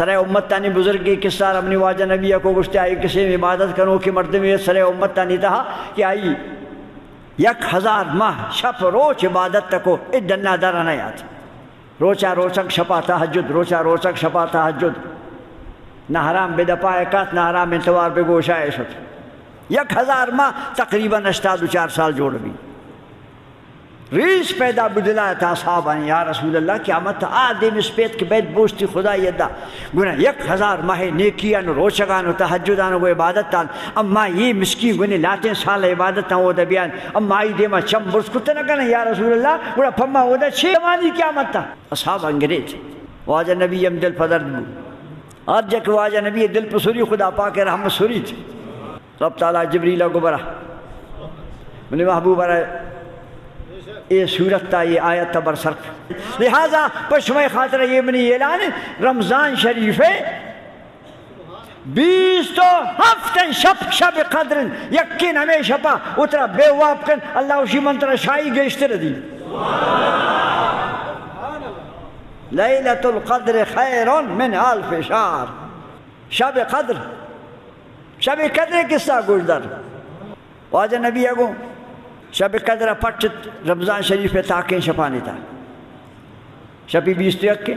سرے امت تانی بزرگی کس سار اپنی واجہ نبی کو گشتے آئی کسی میں عبادت کرو کہ مرد میں سرے امت تانی تہا کہ آئی 1000 ماہ شپ روچ عبادت تکو ادنا در نیات روچا روچک شپا تہجد روچا روچک شپا تہجد نہ حرام بے دپائے کات نہ حرام انتوار بے گوشائے شد 1000 ماہ تقریباً 84 سال جوڑ بھی ریس پیدا بدلا تھا صحابہ یا رسول اللہ قیامت آدم اس پیت کے بیت بوشتی خدا یدہ گناہ 1000 ماہ نیکیان روچگان و تحجدان و عبادت تان اما یہ مسکین گناہ لاتیں سال عبادت تان وہ دبیان اما آئی دیما چم برس کتے نہ کہنا یا رسول اللہ گناہ پھما وہ دا 6 مانی قیامت تا اصحاب انگریز واجہ نبی ام دل پدرد بو آج جا کہ واجہ نبی دل پر سوری خدا پاک رحمت سوری تھی رب تعالیٰ جبریلہ کو برا منی محبوب برا یہ صورت تا یہ آیت تبر صرف لہذا پشمہ خاطر یہ منی اعلان رمضان شریف 20 تو ہفتن شب قدر یقین ہمیں شپا اترا بے واب کن اللہ اسی منتر شائی گیشتر دی لیلۃ القدر خیر من 1000 شہر شب قدر قصہ گزدر واجہ نبی اگو شب قدر پٹ رمضان شریف پہ تاکیں شپانے تھا شپی 20 تو یکیں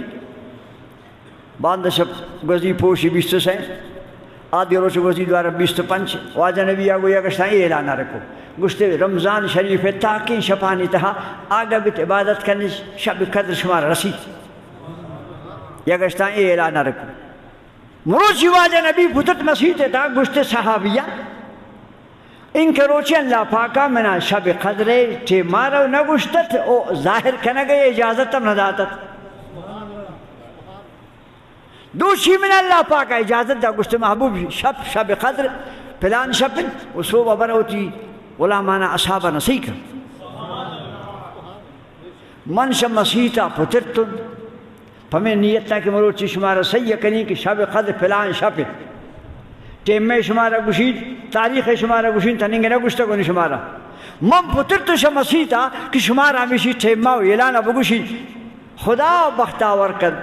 باندھ شب گزی پوشی 20 تو سین آدھی روچ گزی دوارا 20 تو 5 واجہ نبی آگو یا گشتائیں یہ اعلانہ رکھو گشتے رمضان شریف پہ تاکیں شپانے تھا آگا بیت عبادت کرنے شب قدر شمار رسید یا گشتائیں یہ اعلانہ رکھو مروچی واجہ نبی بھتت مسیح تھا گشتے صحابیہ ان کے روچے اللہ پاکا منا شب قدرے ٹھے مارو نہ گشتت او ظاہر کنا گئے اجازت تم نہ داتت دوشی من اللہ پاکا اجازت دا گشت محبوب شب قدر پلان شبن اسو ببر ہوتی غلامانا اصحابہ نسیکا منش مسیحتا پترتن پھمیں نیت تا کہ مروچی شمارا سیہ کنی کہ شب قدر پلان شبن ٹیم میں شمارا گشید تاریخ شمارا گشید تنینگے نہ گشتا گونی شمارا من پتر تو مسیح تھا کہ شمارا ہمیشی ٹیم ماو اعلانہ بگشید خدا بختاور کر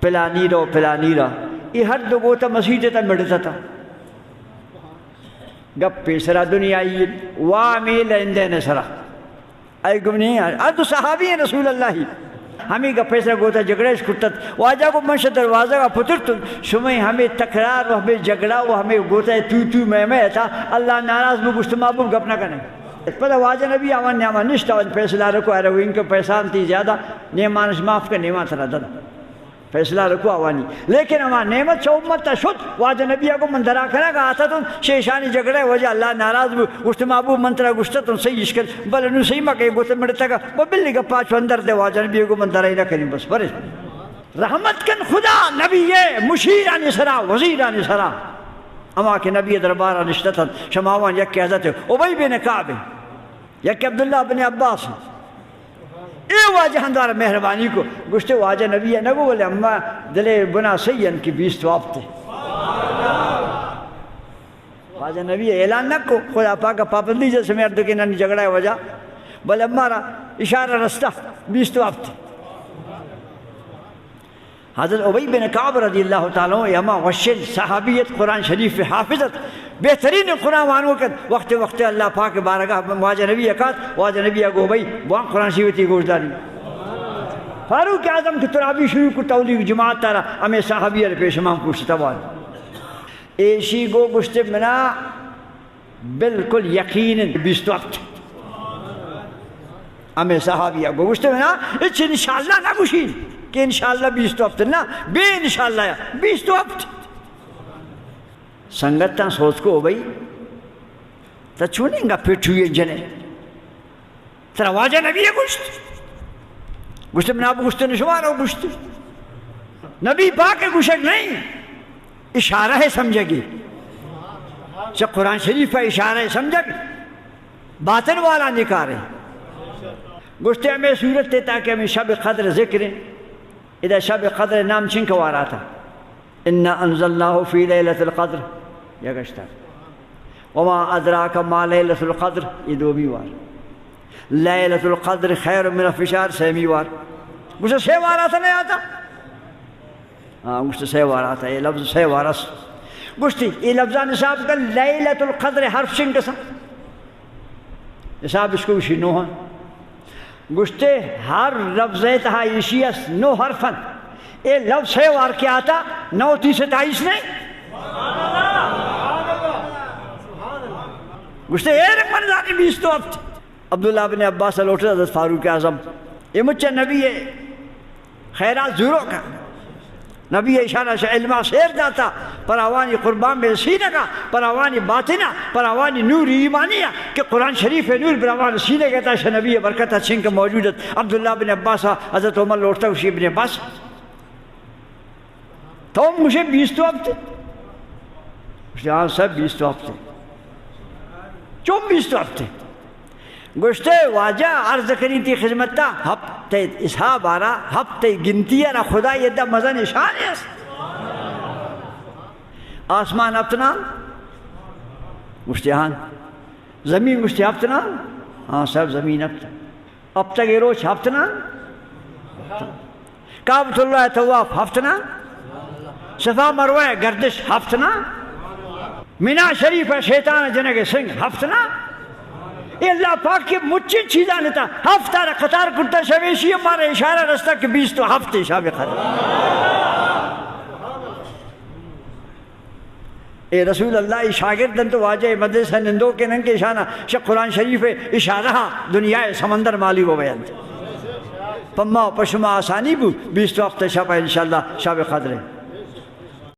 پلانی را یہ ہر دو گوتا مسیح تا مڑتا تھا گپ پیسرا دنیا وامی لندے نسرا اے گمنی ادو صحابی ہیں رسول اللہ ہمیں کا پیسہ گوتا جگڑیش کتت واجہ کو منشا دروازہ کا پترتن شمیں ہمیں تکرار و ہمیں جگڑا و ہمیں گوتا ہے تو میں تھا اللہ ناراض بگشت محبوب گپنا کرنے پتہ واجہ نبی آمان نیامان نشتا واجہ فیصلہ رکھو ہے رہو ان کے پیسان تھی زیادہ نیمانش معاف کر نیمان تھا دن فیصلہ رکھو آوانی لیکن ہمان نعمت چا امت تا شد واجہ نبی کو مندرہ کرا گا آتا تن شیشانی جگڑے وجہ اللہ ناراض گشت محبوب منترہ گشتا تن صحیح اشکر بلنو صحیح مکہ گوتا مڑتا گا بلی گا پاچو اندر دے واجہ نبی کو مندرہ ہی نہ کریں بس برش رحمت کن خدا نبی مشیرانی سرا وزیرانی سرا اما کہ نبی دربارہ نشتتا شماوان یک کی حضرت عبی بن کعب یک عبداللہ بن عباس اے واجہ اندار مہربانی کو گشتے واجہ نبی ہے نگو بولے اما دلے بنا سین کی 20 تو آپ تھے واجہ نبی اعلان نہ کو خدا پاکا پابندی جیسے میں اردو کے نانی جگڑا ہے وجہ بولے امارا اشارہ رستہ 20 تو آپ تھے حضرت عبی بن کعب رضی اللہ تعالیٰ اما وشن صحابیت قرآن شریف حافظت بہترین قرآن وانو کر وقت اللہ پاک بارگاہ واجہ نبی اکات واجہ نبی اگو بھئی وہاں قرآن شریفتی گوشداری فاروق اعظم کی ترابی شروع کو تولیق جماعت تارا ہمیں صحابیہ پیش امام پوچھتا بات ایشی گو گشتے منا بالکل یقین 20 وقت ہمیں صحابیہ گو گشتے منا اچھ انشاءاللہ نہ گوشید کہ انشاءاللہ 20 تو ہفتے نا بے انشاءاللہ 20 تو ہفتے سنگتاں سوچ کو ہو بھئی تا چونیں گا پیٹھوئے جنے ترا واجہ نبی ہے گشت میں آپ گشتے نشوار ہو گشتے نبی پاک گشک نہیں اشارہ ہے سمجھے گی جب قرآن شریف ہے اشارہ ہے سمجھے گی باطن والا نکارے گشتے ہمیں صورت تے تاکہ ہمیں شب قدر ذکریں اذا شب قدر نام چنک وارا تھا انا انزلناه في ليلة القدر یا گشتا وما ادراک ما ليلة القدر یہ دو بھی وار ليلة القدر خیر من الف شہر سیمی وار مجھے سے وارا تھا نہیں آتا گشت سیوارا تھا یہ لفظ سیوارس گشتی یہ لفظہ نصاب کا لیلت القدر حرف شن قسم نصاب اس کو بشی نوہن گشتے ہر لفظ تہا یشیس نو حرفن اے لفظ سیوار کیا آتا 9 30 28 نہیں گشتے اے رکمن ذاتی 20 تو اب عبداللہ بن عباس لوٹے حضرت فاروق اعظم یہ مجھے نبی خیرات زوروں کا نبی اشارہ سے علمہ سیر جاتا پراوانی قربان میں سینہ کا پراوانی باطنہ پراوانی نور ایمانیہ کہ قرآن شریف نور پراوانی سینہ کہتا ہے نبی برکت چھن کے موجودت عبداللہ بن عباس حضرت عمر لوٹتا اسی ابن عباس تو مجھے 20 تو اب تھے ہاں سب 20 تو اب تھے 24 تو اب تھے گشتے واجہ عرض کری تھی خدمت تا ہفتے اصحاب آرہا ہفتے گنتی ہے نا خدا یہ دا مزہ نشان ہے آسمان اپتنا گشتے ہاں زمین گشتے اپتنا ہاں سب زمین اپتنا اب تک روچ ہفتنا کعبۃ اللہ طواف ہفتنا صفا مروہ گردش ہفتنا مینا شریف شیطان جنگ سنگ ہفتنا یہ اللہ پاک کی مجھے چیزاں لیتا ہفتہ قطار کرتا شویشی ہمارا اشارہ رستہ کہ 20 تو ہفتے شاب خطر اے رسول اللہ شاگردن تو واجہ مدرسہ نندو کے ننگ کے اشانہ شک قرآن شریف اشارہ دنیا سمندر مالی کو بیان پما پشما آسانی بو 20 تو ہفتے شاب انشاءاللہ شاب خطر